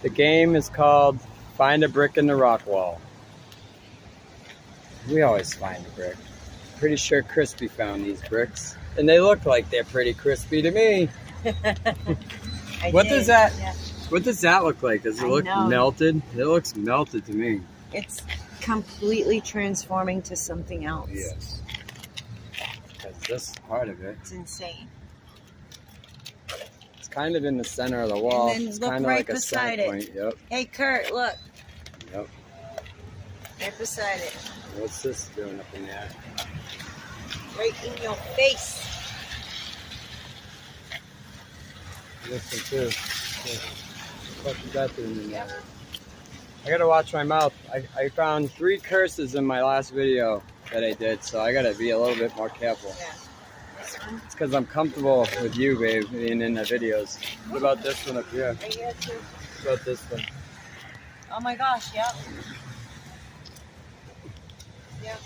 The game is called Find a Brick in the Rock Wall. We always find a brick. Pretty sure Crispy found these bricks. And they look like they're pretty crispy to me. What does that look like? Does it look melted? It looks melted to me. It's completely transforming to something else. Yes. Because this is part of it. It's insane. It's kind of in the center of the wall. And then it's look kind of right like a beside center it. point. Yep. Hey, Kurt, look. Yep. Right beside it. What's this doing up in there? Right in your face. This one too. What is that doing in there? I gotta watch my mouth. I found 3 curses in my last video that I did, so I gotta be a little bit more careful. Yeah. This one? It's because I'm comfortable with you, babe, being in the videos. What about this one up here? Right here too. What about this one? Oh my gosh, yep. Yep.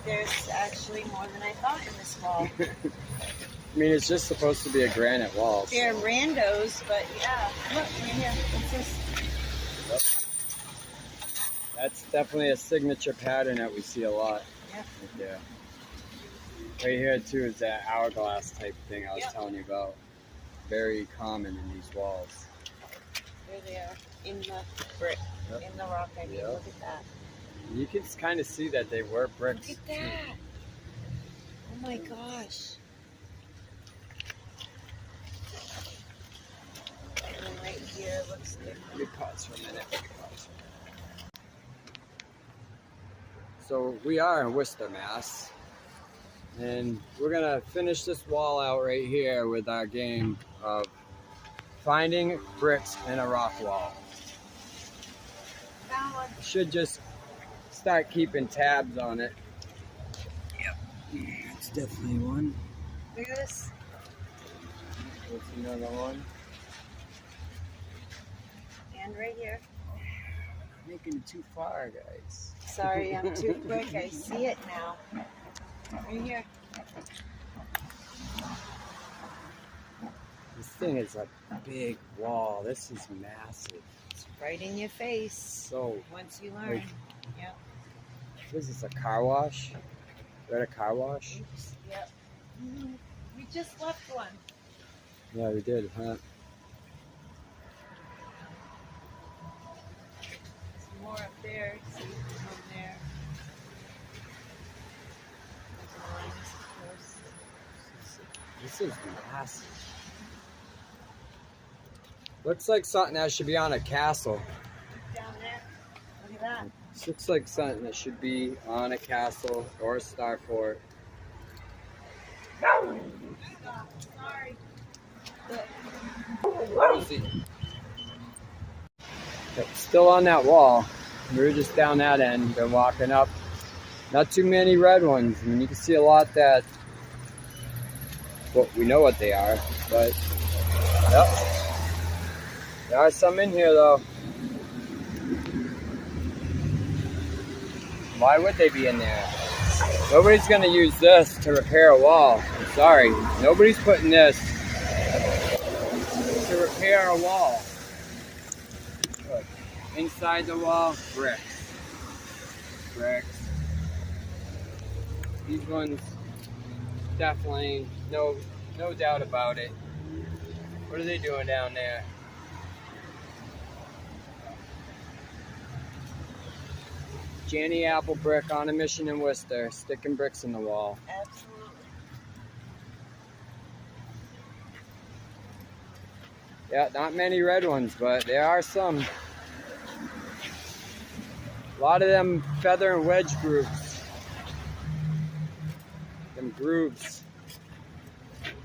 There's actually more than I thought in this wall. I mean, it's just supposed to be a granite wall. So. They're randos, but yeah. Look, right here. What's this? Yep. That's definitely a signature pattern that we see a lot. Yep. Right there. Right here, too, is that hourglass type thing I was telling you about. Very common in these walls. There they are. In the brick. Yep. In the rock, I mean. Yep. Look at that. You can kind of see that they were bricks. Look at that. Oh my gosh. And then right here looks different. Let me pause for a minute. So we are in Worcester, Mass. And we're going to finish this wall out right here with our game of finding bricks in a rock wall. Found one. Should just start keeping tabs on it. Yep. It's definitely one. Look at this. There's another one. And right here. Making it too far, guys. Sorry, I'm too quick. I see it now. Right here. This thing is a big wall. This is massive. It's right in your face. So, once you learn. like, Yep. what is this, a car wash? Is that a car wash? Oops. Yep. We just left one. Yeah, we did, huh? There's more up there. See, over there. There's lines, of course. This is massive. Looks like something that should be on a castle. Down there. Look at that. This looks like something that should be on a castle or a star fort. Sorry. Where is he? But still on that wall. We were just down that end, been walking up. Not too many red ones. I mean, you can see a lot that, well, we know what they are, but, yep. There are some in here, though. Why would they be in there? Nobody's going to use this to repair a wall. I'm sorry. Nobody's putting this to repair a wall. Look. Inside the wall, bricks. Bricks. These ones, definitely, no doubt about it. What are they doing down there? Janny Apple brick on a mission in Worcester, sticking bricks in the wall. Absolutely. Yeah, not many red ones, but there are some. A lot of them feather and wedge grooves. Them grooves.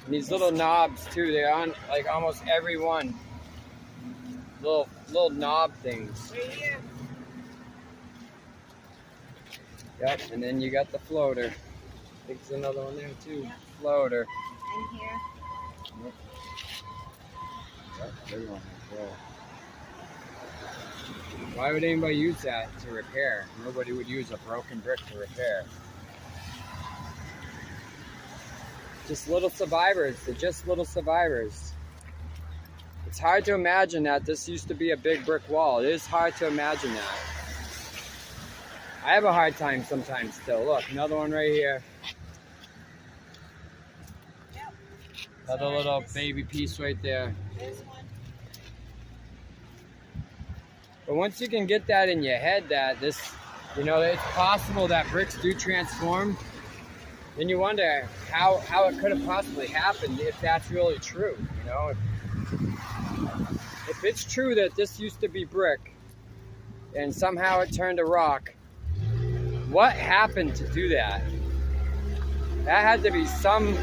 And these little knobs too, they're on like almost every one. Little knob things. Right here. Yep, and then you got the floater. I think there's another one there too. Yep. Floater. In here. Yep. Yep, big one as well. Why would anybody use that to repair? Nobody would use a broken brick to repair. Just little survivors. They're just little survivors. It's hard to imagine that this used to be a big brick wall. It is hard to imagine that. I have a hard time sometimes still. Look, another one right here. Yep. Another little baby piece right there. There's one. But once you can get that in your head that this, you know, it's possible that bricks do transform, then you wonder how it could have possibly happened if that's really true, you know? If it's true that this used to be brick and somehow it turned to rock, what happened to do that? That had to be some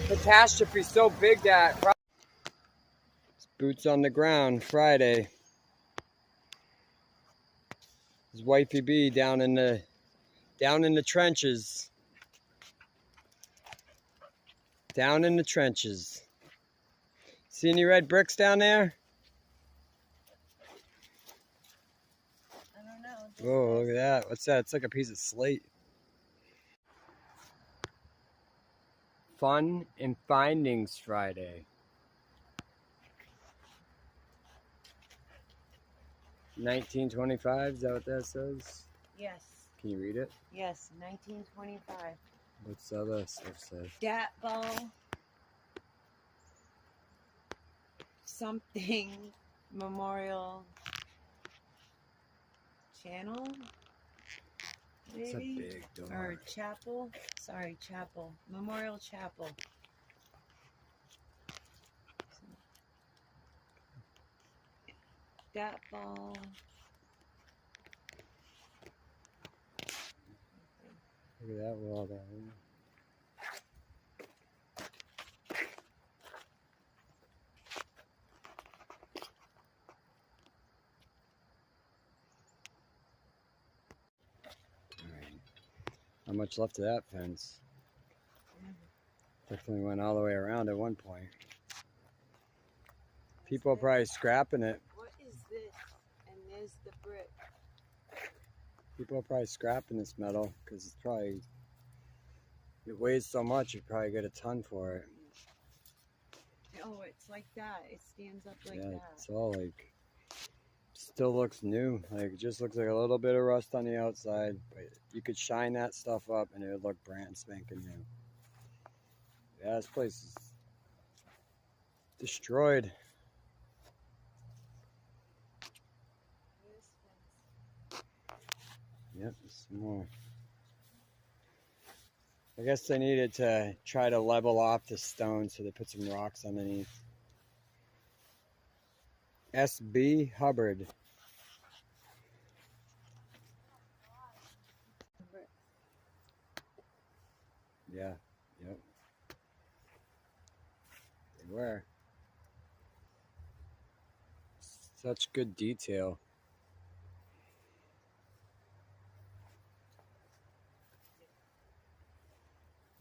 catastrophe so big that it's boots on the ground Friday. His wifey B down in the trenches. Down in the trenches. See any red bricks down there? I don't know. Oh, look at that. What's that? It's like a piece of slate. Fun and Findings Friday. 1925, is that what that says? Yes. Can you read it? Yes, 1925. What's the other stuff say? Dat ball. Something. Memorial. Channel. It's a Maybe? big door. Or chapel. Sorry, chapel. Memorial Chapel. Dat ball. Look at that wall down there. How much left of that fence? Definitely went all the way around at one point. People are probably scrapping it. What is this? And there's the brick. People are probably scrapping this metal because it's probably, it weighs so much you probably get a ton for it. Oh, it's like that. It stands up like Yeah, that. it's all like, still looks new. Like it just looks like a little bit of rust on the outside, but you could shine that stuff up and it would look brand spanking new. Yeah, this place is destroyed. Yep, some more. I guess they needed to try to level off the stone, so they put some rocks underneath. S.B. Hubbard. Yeah, yep. They were. Such good detail.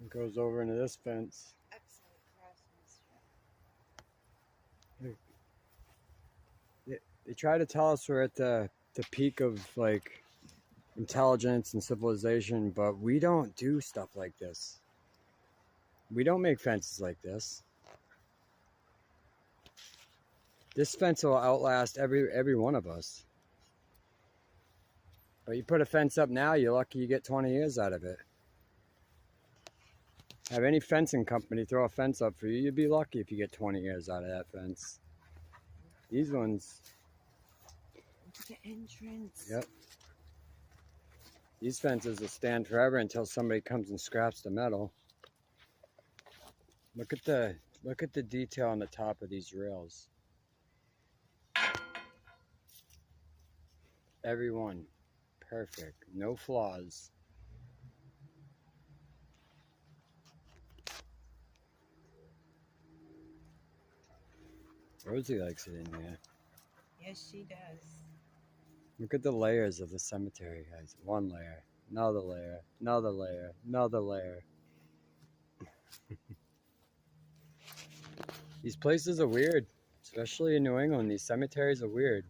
It goes over into this fence. Excellent craftsmanship. They try to tell us we're at the peak of like intelligence and civilization, but we don't do stuff like this. We don't make fences like this. This fence will outlast every one of us. But you put a fence up now, you're lucky you get 20 years out of it. Have any fencing company throw a fence up for you, you'd be lucky if you get 20 years out of that fence. These ones. The entrance. Yep. These fences will stand forever until somebody comes and scraps the metal. Look at the detail on the top of these rails. Every one perfect, no flaws. Rosie likes it in here. Yes, she does. Look at the layers of the cemetery, guys. One layer, another layer, another layer, another layer. These places are weird, especially in New England. These cemeteries are weird.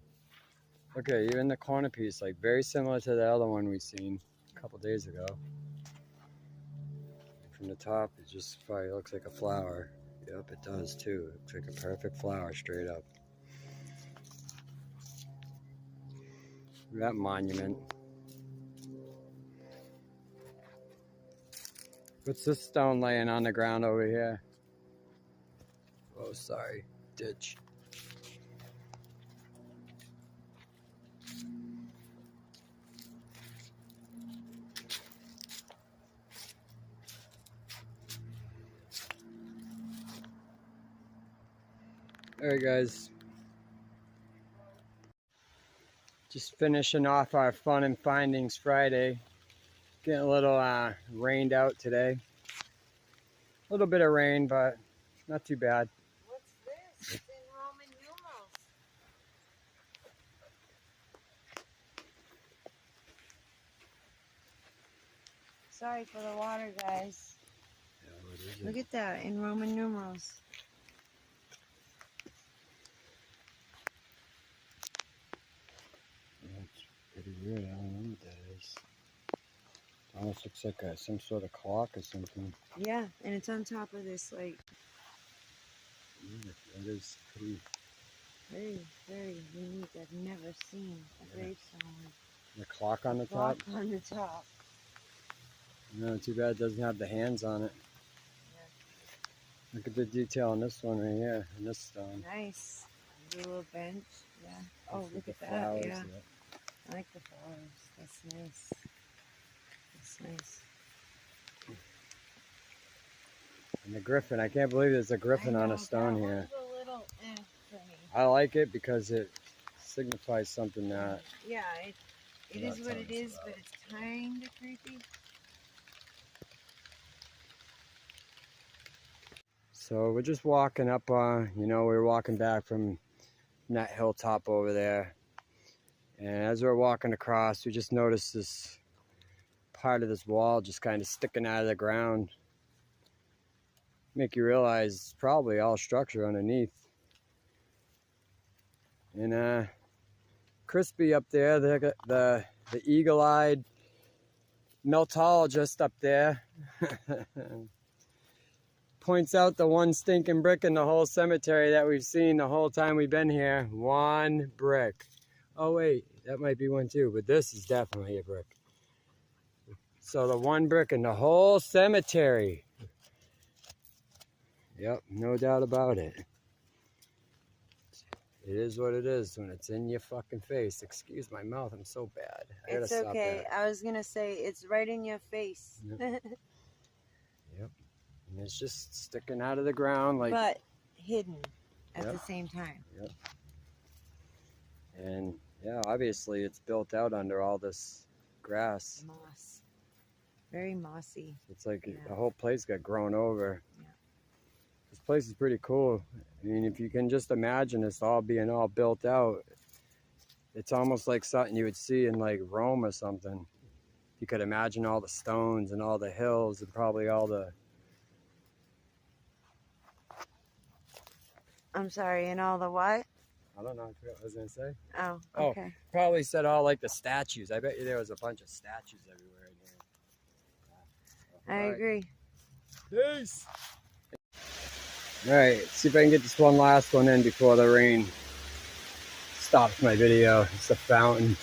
Okay, even the corner piece, like very similar to the other one we seen a couple days ago. From the top, it just probably looks like a flower. Yep, it does too. It's like a perfect flower straight up. That monument. What's this stone laying on the ground over here? Oh, sorry. Ditch. Alright guys, just finishing off our fun and findings Friday. Getting a little rained out today. A little bit of rain, but not too bad. What's this? It's in Roman numerals. Sorry for the water, guys. Yeah, what is it? Look at that in Roman numerals. That's pretty weird. I don't know what that is. Almost looks like some sort of clock or something. Yeah, and it's on top of this, like, Yeah, that is pretty. very, very unique. I've never seen a gravestone with The clock on the a clock top. on the top. No, too bad it doesn't have the hands on it. Yeah. Look at the detail on this one right here, in this stone. Nice. A little bench. Yeah. Oh, With look the at that. flowers, Yeah. I like the flowers. That's nice. That's nice. And the griffin. I can't believe there's a griffin on a stone that here. one's a little for me. I like it because it signifies something that. Yeah, it is what it is, but it's kind of creepy. So we're just walking up, you know, we were walking back from that hilltop over there. And as we're walking across, we just noticed this part of this wall just kind of sticking out of the ground. Make you realize it's probably all structure underneath. And Crispy up there, the eagle-eyed Meltologist up there points out the one stinking brick in the whole cemetery that we've seen the whole time we've been here. One brick. Oh wait, that might be one too, but this is definitely a brick. So the one brick in the whole cemetery. Yep, no doubt about it. It is what it is when it's in your fucking face. Excuse my mouth, I'm so bad. It's okay. I was gonna say it's right in your face. Yep. Yep. And it's just sticking out of the ground like. But hidden at the same time. Yep. And yeah, obviously it's built out under all this grass. Moss. Very mossy. It's like the whole place got grown over. Yeah. This place is pretty cool. I mean, if you can just imagine this all being all built out, it's almost like something you would see in like Rome or something. You could imagine all the stones and all the hills and probably all the... I'm sorry, and all the what? I don't know what I was going to say. Oh, okay. Probably said all like the statues. I bet you there was a bunch of statues everywhere in here. I agree. Peace! Alright, see if I can get this one last one in before the rain stops my video. It's the fountain.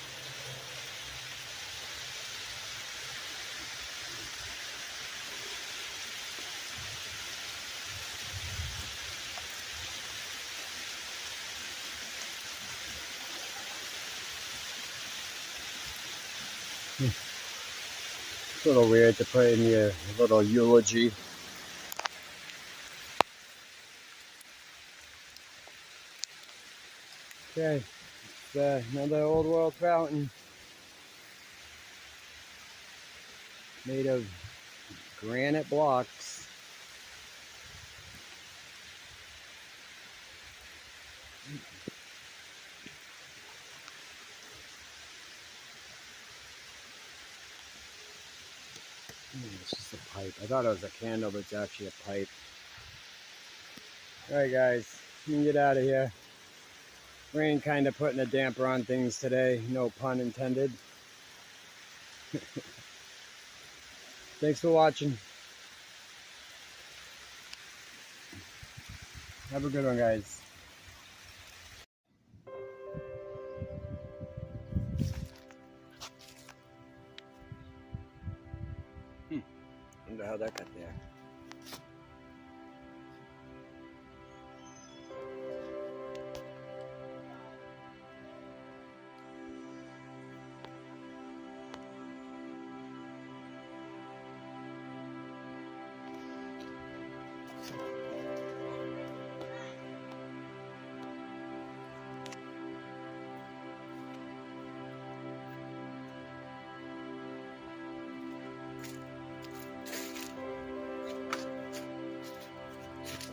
It's a little weird to put in your little eulogy. Okay, it's another old world fountain made of granite blocks. It's just a pipe. I thought it was a candle, but it's actually a pipe. Alright guys, you can get out of here. Rain kind of putting a damper on things today, no pun intended. Thanks for watching. Have a good one, guys. Wonder how that got there.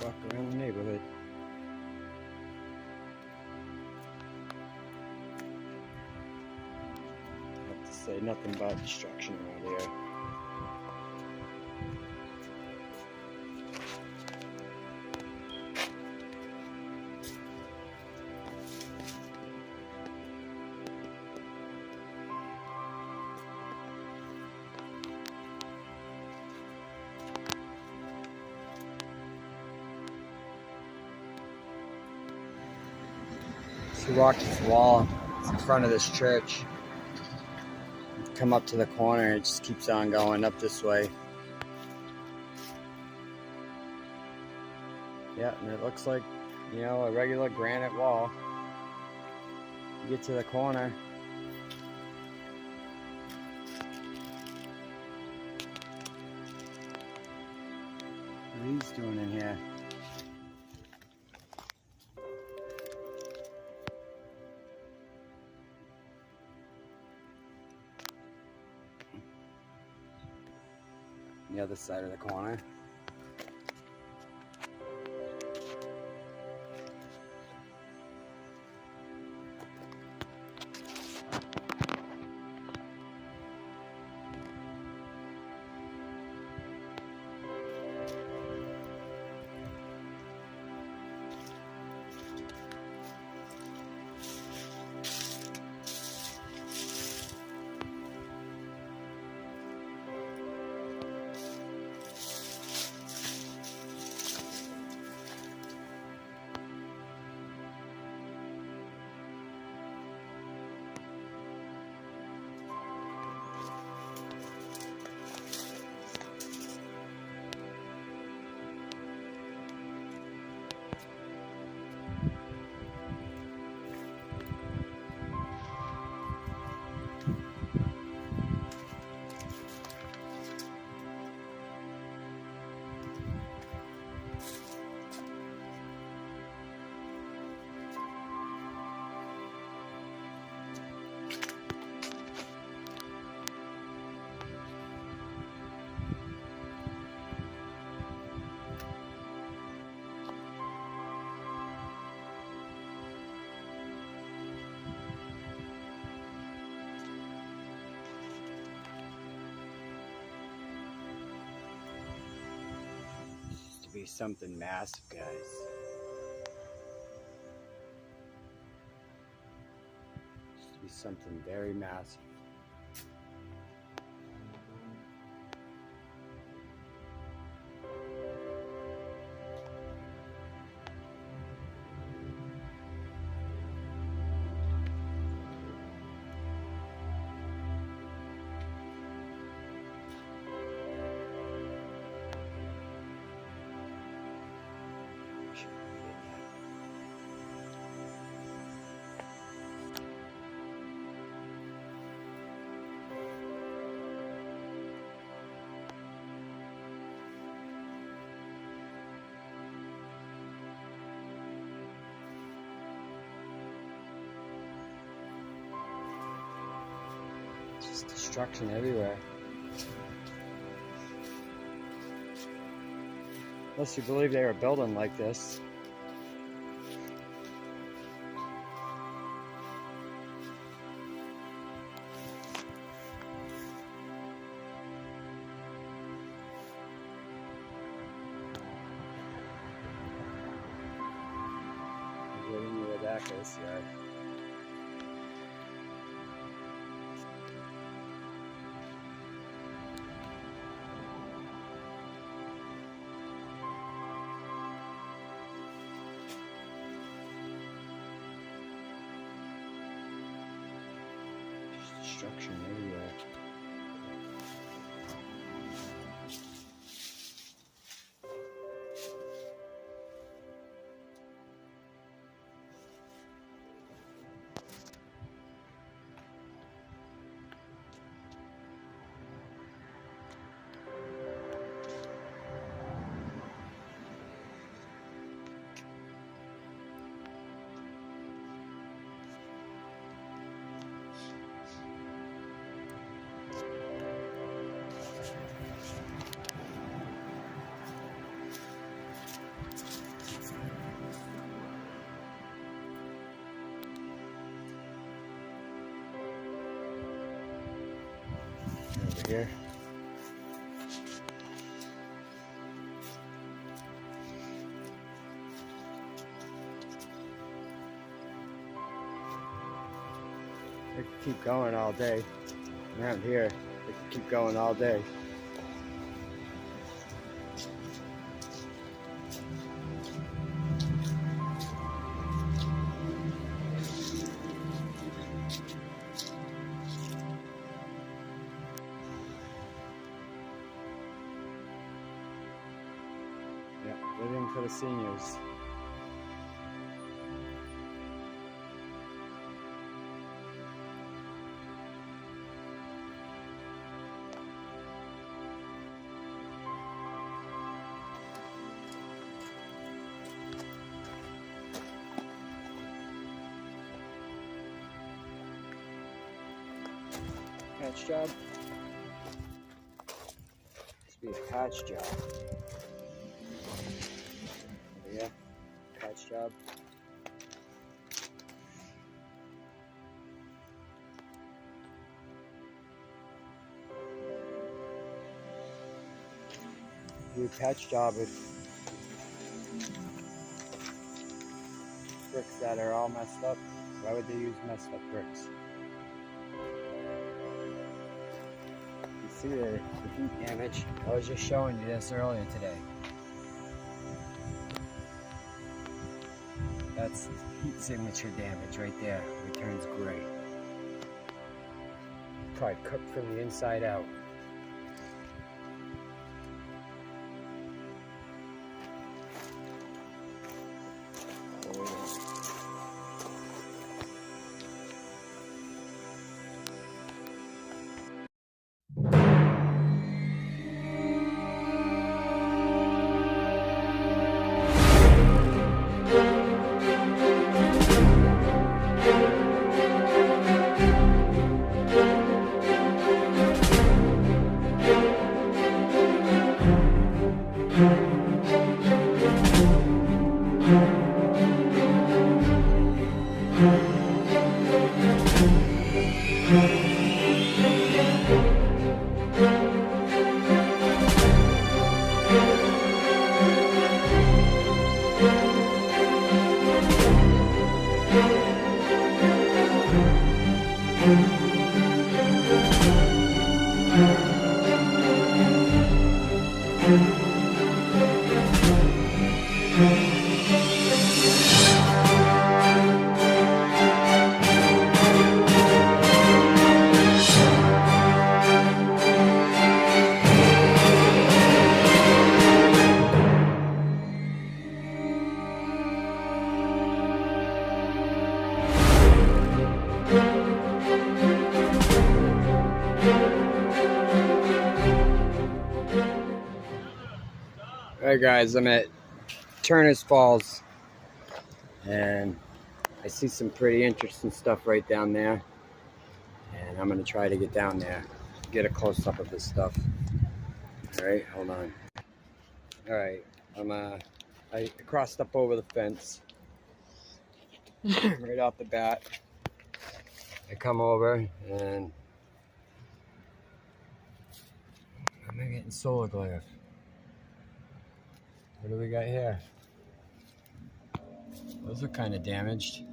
Walk around the neighborhood. I have to say nothing about destruction around here. So you walk this wall, it's in front of this church. Come up to the corner, it just keeps on going up this way. Yeah, and it looks like, you know, a regular granite wall. You get to the corner. What are these doing in here? The other side of the corner. Be something massive, guys. Used to be something very massive. Just destruction everywhere. Unless you believe they were building like this. Getting you with that goes, yeah. construction everywhere. Over here. They could keep going all day. Around here, they could keep going all day. Yep, living for the seniors. Patch job. Must be a patch job. Yeah, patch job. Do a patch job with bricks that are all messed up. Why would they use messed up bricks? You see the heat damage? I was just showing you this earlier today. That's heat signature damage right there. It turns gray. Probably cooked from the inside out. Alright guys, I'm at Turner's Falls and I see some pretty interesting stuff right down there, and I'm gonna try to get down there, get a close-up of this stuff. Alright, hold on. Alright, I crossed up over the fence right off the bat. I come over and I'm getting solar glare. What do we got here? Those are kind of damaged.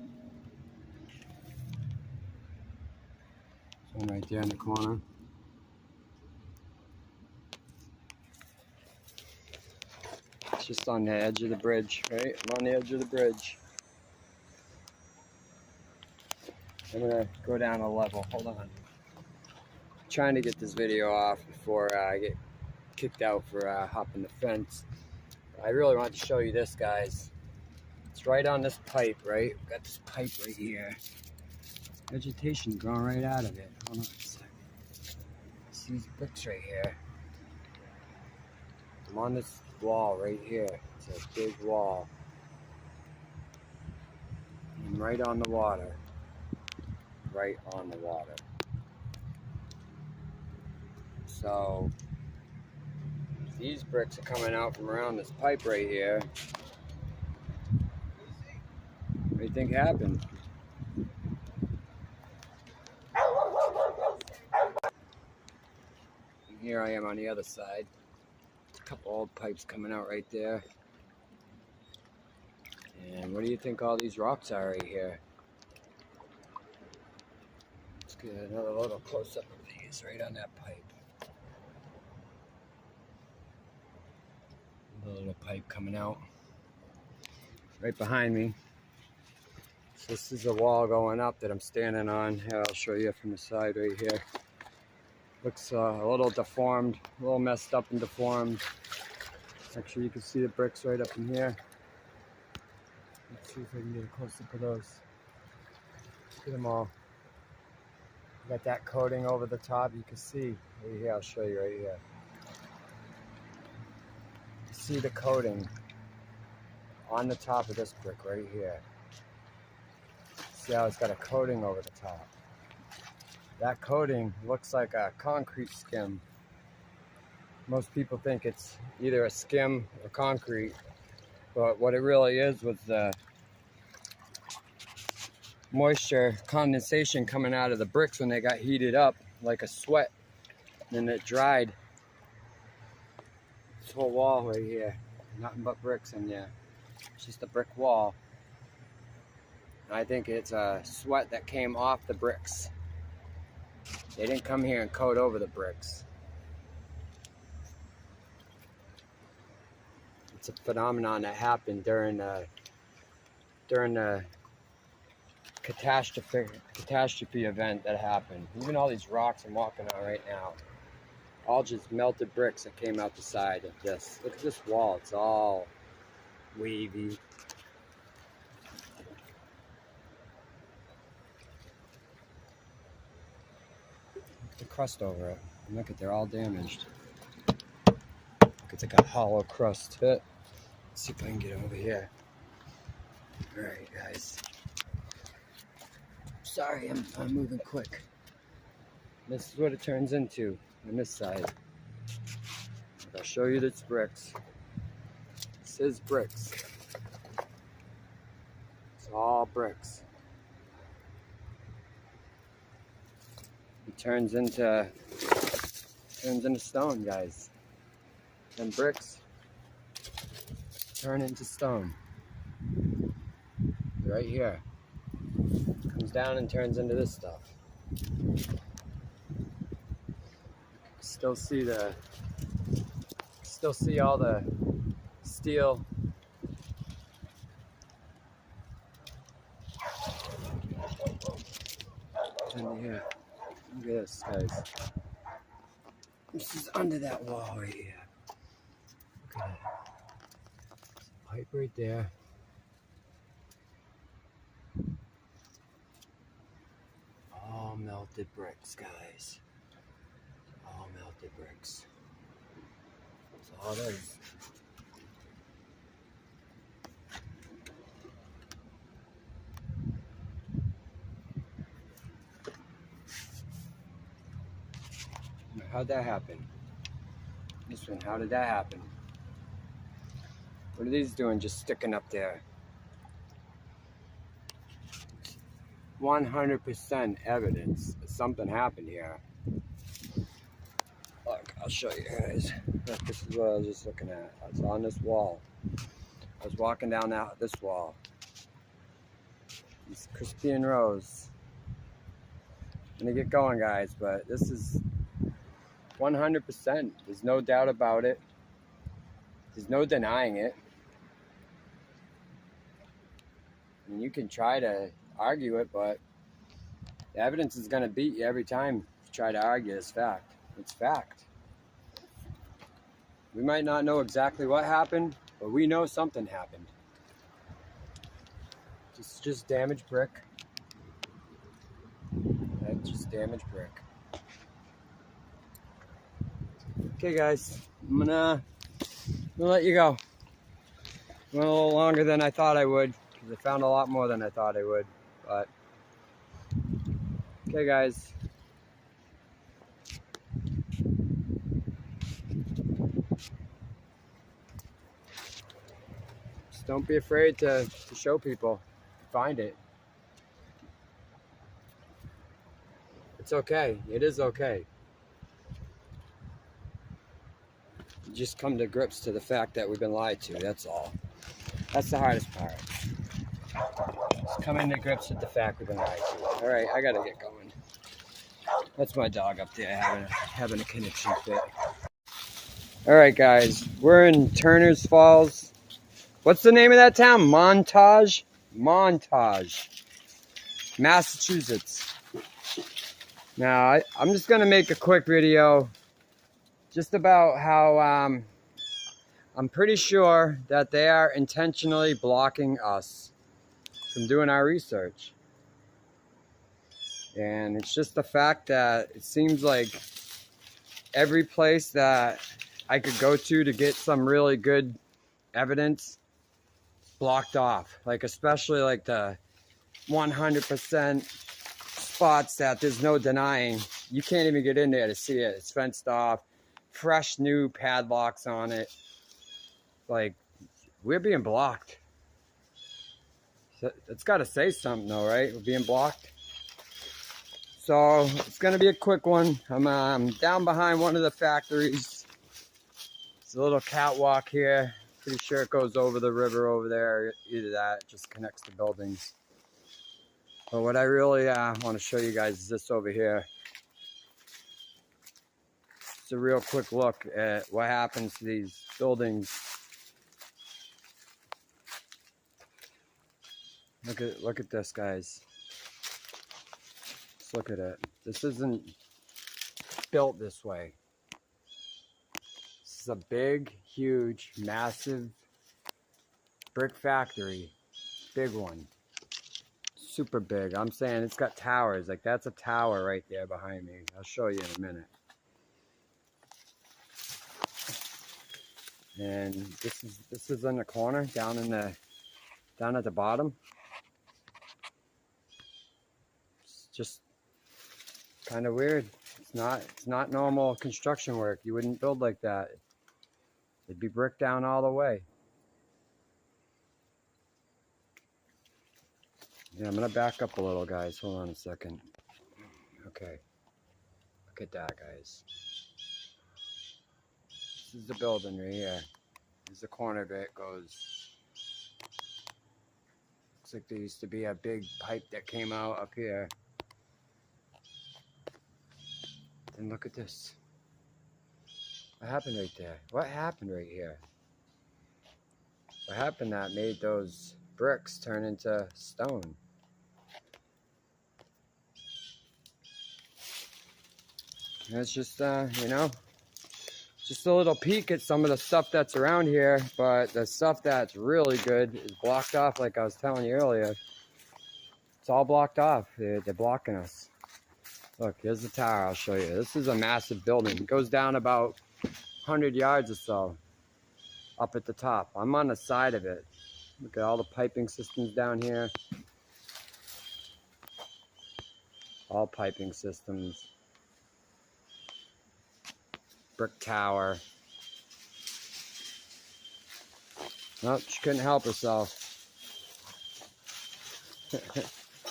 One right there in the corner. It's just on the edge of the bridge, right? I'm on the edge of the bridge. I'm gonna go down a level. Hold on. trying to get this video off before I get kicked out for hopping the fence. I really want to show you this, guys. It's right on this pipe, right? We've got this pipe right here. Vegetation growing right out of it. Hold on a second. See these bricks right here? I'm on this wall right here. It's a big wall. I'm right on the water. Right on the water. So these bricks are coming out from around this pipe right here. What do you think happened? And here I am on the other side. A couple old pipes coming out right there. And what do you think all these rocks are right here? Let's get another little close-up of these right on that pipe. The little pipe coming out right behind me. So this is a wall going up that I'm standing on. Here, I'll show you from the side right here. Looks a little deformed, a little messed up and deformed. Actually, you can see the bricks right up in here. Let's see if I can get a close-up of those. Look at them all. Got that coating over the top. You can see right here. I'll show you right here. You see the coating on the top of this brick right here. See how it's got a coating over the top. That coating looks like a concrete skim. Most people think it's either a skim or concrete, but what it really is was the moisture condensation coming out of the bricks when they got heated up like a sweat, and then it dried. This whole wall right here, nothing but bricks in there. It's just a brick wall. I think it's a sweat that came off the bricks. They didn't come here and coat over the bricks. It's a phenomenon that happened during the catastrophe event that happened. Even all these rocks I'm walking on right now, all just melted bricks that came out the side of this. Look at this wall, it's all wavy. The crust over it. And look at, they're all damaged. Look, it's like a hollow crust. Let's see if I can get over here. Alright, guys. Sorry, I'm moving quick. This is what it turns into on this side. I'll show you this bricks. This is bricks. It's all bricks. It turns into stone, guys. And bricks turn into stone. Right here. Comes down and turns into this stuff. Still see all the steel. And here, look at this, guys. This is under that wall right here. Look at it. There's a pipe right there. All melted bricks, guys. All melted bricks. That's all it is. How'd that happen? This one, how did that happen? What are these doing just sticking up there? 100% evidence that something happened here. Look, I'll show you guys. Look, this is what I was just looking at. I was on this wall. I was walking down this wall. These Crispian rows. I'm gonna get going, guys, but this is 100%. There's no doubt about it. There's no denying it. And you can try to argue it, but the evidence is going to beat you every time. try to argue is fact. It's fact. We might not know exactly what happened, but we know something happened. Just damaged brick. That's just damaged brick. Okay, guys, I'm gonna let you go. Went a little longer than I thought I would, because I found a lot more than I thought I would. But okay, guys. Just don't be afraid to show people. Find it. It's okay. It is okay. You just come to grips to the fact that we've been lied to. That's all. That's the hardest part. Just coming to grips with the fact we've been lied to. All right, I gotta get going. That's my dog up there having a connection fit. All right, guys, we're in Turner's Falls. What's the name of that town? Montage, Massachusetts. Now, I'm just gonna make a quick video just about how I'm pretty sure that they are intentionally blocking us from doing our research. And it's just the fact that it seems like every place that I could go to get some really good evidence blocked off. Like especially like the 100% spots that there's no denying. You can't even get in there to see it. It's fenced off. Fresh new padlocks on it. Like, we're being blocked. So it's got to say something though, right? We're being blocked. So it's going to be a quick one. I'm down behind one of the factories. It's a little catwalk here. Pretty sure it goes over the river over there. Either that, it just connects the buildings. But what I really want to show you guys is this over here. It's a real quick look at what happens to these buildings. Look at this, guys. Just look at it. This isn't built this way. This is a big, huge, massive brick factory. Big one. Super big. I'm saying it's got towers. Like that's a tower right there behind me. I'll show you in a minute. And this is in the corner down at the bottom. It's just kind of weird. It's not normal construction work. You wouldn't build like that. It'd be brick down all the way. Yeah, I'm gonna back up a little, guys. Hold on a second. Okay. Look at that, guys. This is the building right here. This is the corner bit goes. Looks like there used to be a big pipe that came out up here. And look at this. What happened right there? What happened right here? What happened that made those bricks turn into stone? And it's just, you know, just a little peek at some of the stuff that's around here, but the stuff that's really good is blocked off, like I was telling you earlier. It's all blocked off. They're blocking us. Look, here's the tower. I'll show you. This is a massive building. It goes down about 100 yards or so up at the top. I'm on the side of it. Look at all the piping systems down here. All piping systems. Brick tower. Nope, she couldn't help herself.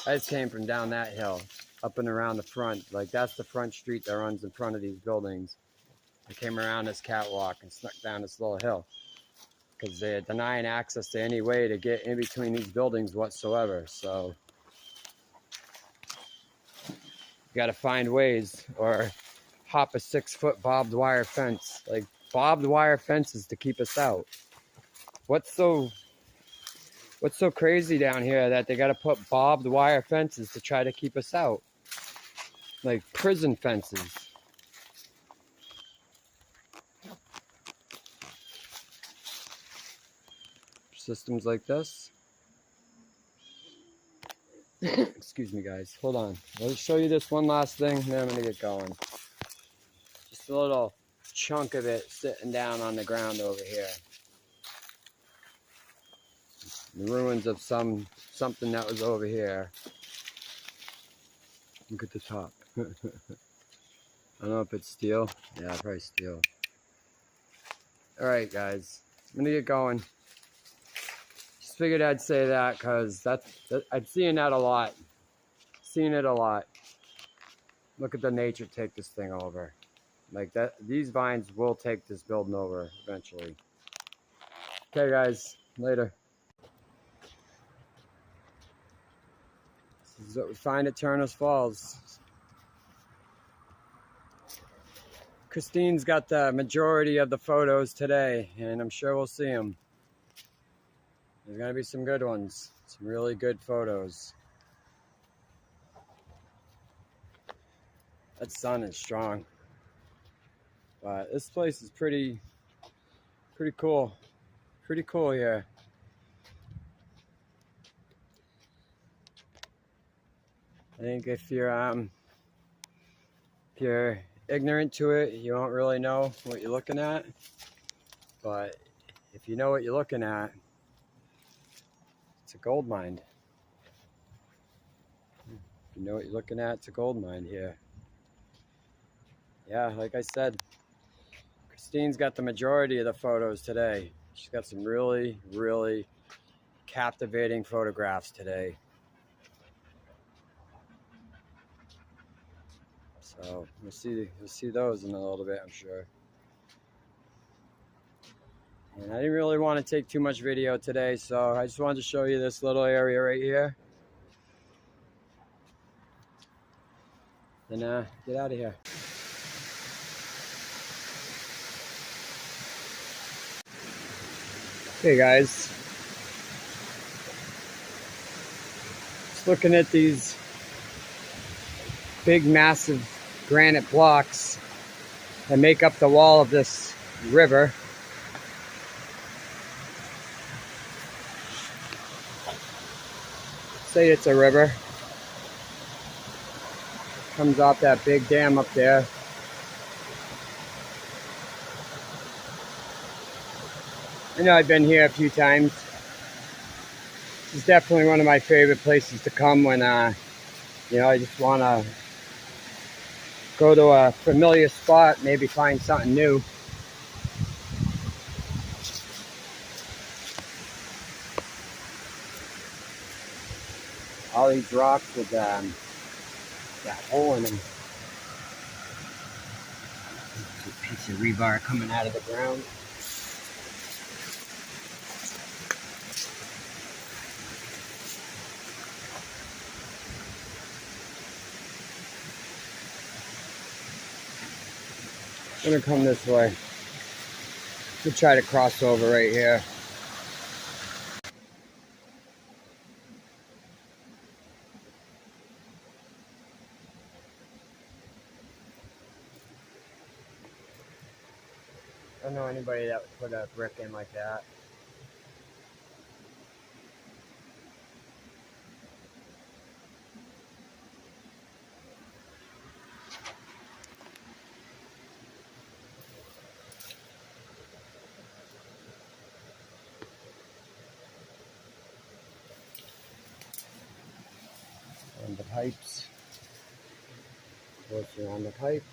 I just came from down that hill, up and around the front. Like that's the front street that runs in front of these buildings. I came around this catwalk and snuck down this little hill because they're denying access to any way to get in between these buildings whatsoever. So you got to find ways or hop a 6-foot barbed wire fence, like barbed wire fences to keep us out. What's so crazy down here that they got to put barbed wire fences to try to keep us out? like prison fences. Systems like this. Excuse me, guys. Hold on. Let me show you this one last thing, then I'm going to get going. Just a little chunk of it sitting down on the ground over here. The ruins of something that was over here. Look at the top. I don't know if it's steel. Yeah, probably steel. Alright, guys. I'm going to get going. Just figured I'd say that because I'm seeing that a lot. Seeing it a lot. Look at the nature take this thing over. Like that, these vines will take this building over eventually. Okay, guys, later. This is what we find at Turner's Falls. Christine's got the majority of the photos today, and I'm sure we'll see them. There's gonna be some good ones, some really good photos. That sun is strong, but this place is pretty cool. Pretty cool here. I think if you're ignorant to it, you won't really know what you're looking at. But if you know what you're looking at, it's a gold mine. If you know what you're looking at, it's a gold mine here. Yeah, like I said, Christine's got the majority of the photos today. She's got some really captivating photographs today. So we'll see those in a little bit, I'm sure. And I didn't really want to take too much video today, so I just wanted to show you this little area right here. Then get out of here. Hey guys, just looking at these big massive granite blocks that make up the wall of this river. Say it's a river. Comes off that big dam up there. I know I've been here a few times. It's definitely one of my favorite places to come when you know, I just want to go to a familiar spot, maybe find something new. All these rocks with that hole in them. A piece of rebar coming out of the ground. I'm gonna come this way. We'll try to cross over right here. I don't know anybody that would put a brick in like that. And the pipes. Closer on the pipe.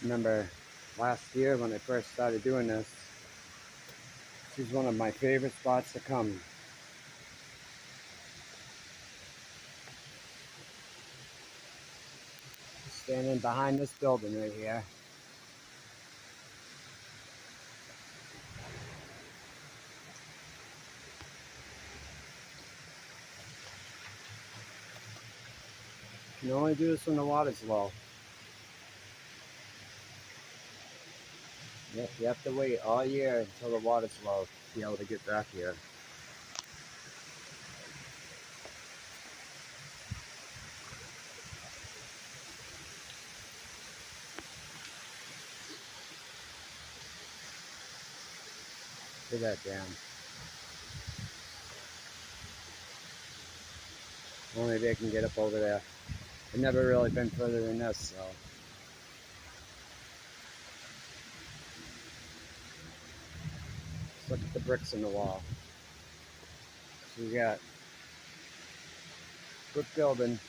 Remember last year when I first started doing this, this is one of my favorite spots to come. Standing behind this building right here. You can only do this when the water's low. Yep, you have to wait all year until the water's low to be able to get back here. Look at that dam. Only they can get up over there. I've never really been further than this, so. Let's look at the bricks in the wall. So we got brick building.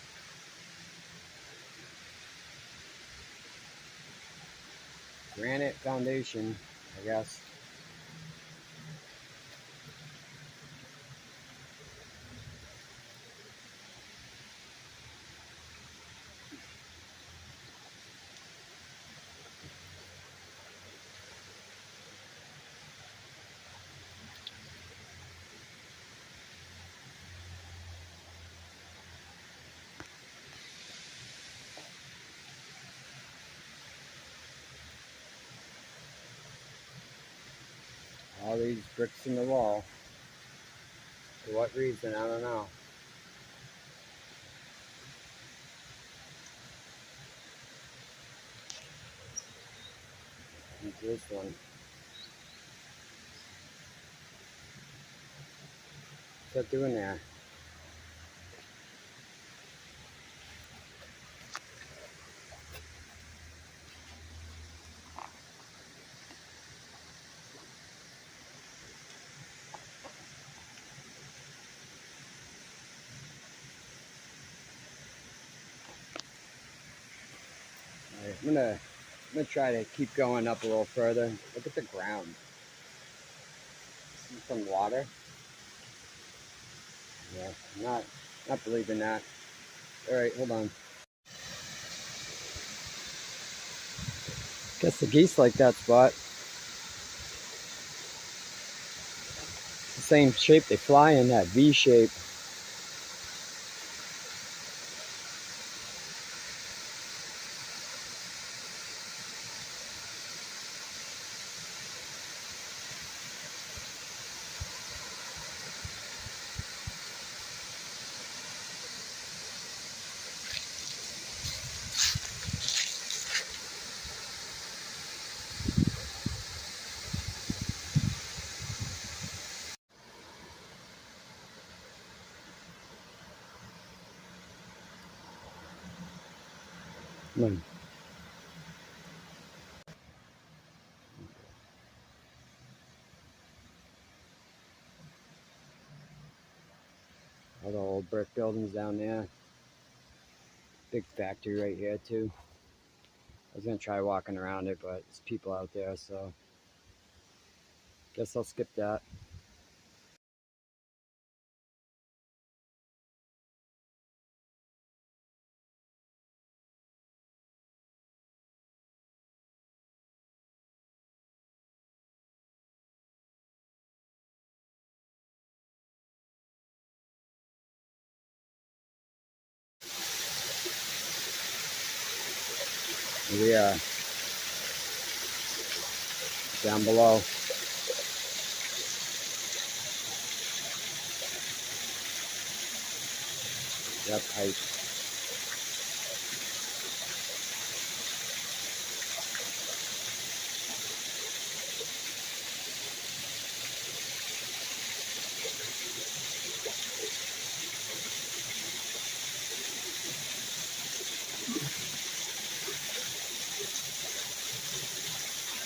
Granite foundation, I guess. All these bricks in the wall. For what reason, I don't know. Into this one. What's that doing there? Alright, I'm gonna try to keep going up a little further. Look at the ground. See some water. Yeah, not believing that. Alright, hold on. Guess the geese like that spot. The same shape they fly in, that V shape. Come on. All the old brick buildings down there. Big factory right here too. I was gonna try walking around it, but there's people out there, so guess I'll skip that. Here we are, down below. Yep, height.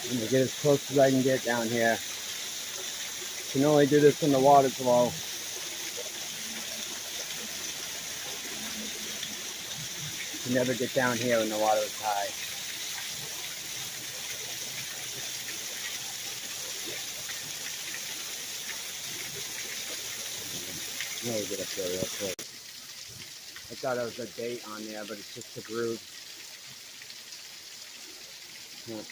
I'm gonna get as close as I can get down here. Can only do this when the water's low. You never get down here when the water is high. Let me get up there real quick. I thought it was a date on there, but it's just a groove. Yeah.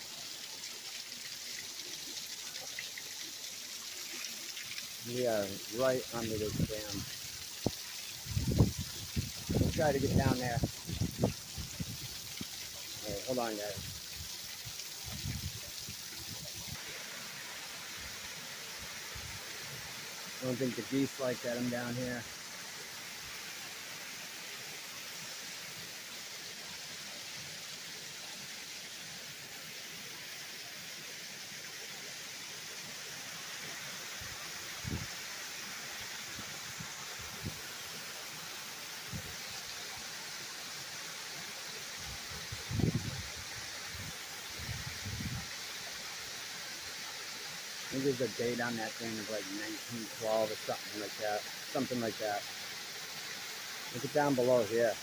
We are right under this dam. Let's try to get down there. Alright, hold on guys. I don't think the geese like that I'm down here. I think there's a date on that thing of like 1912 or something like that. Something like that. Look it down below here.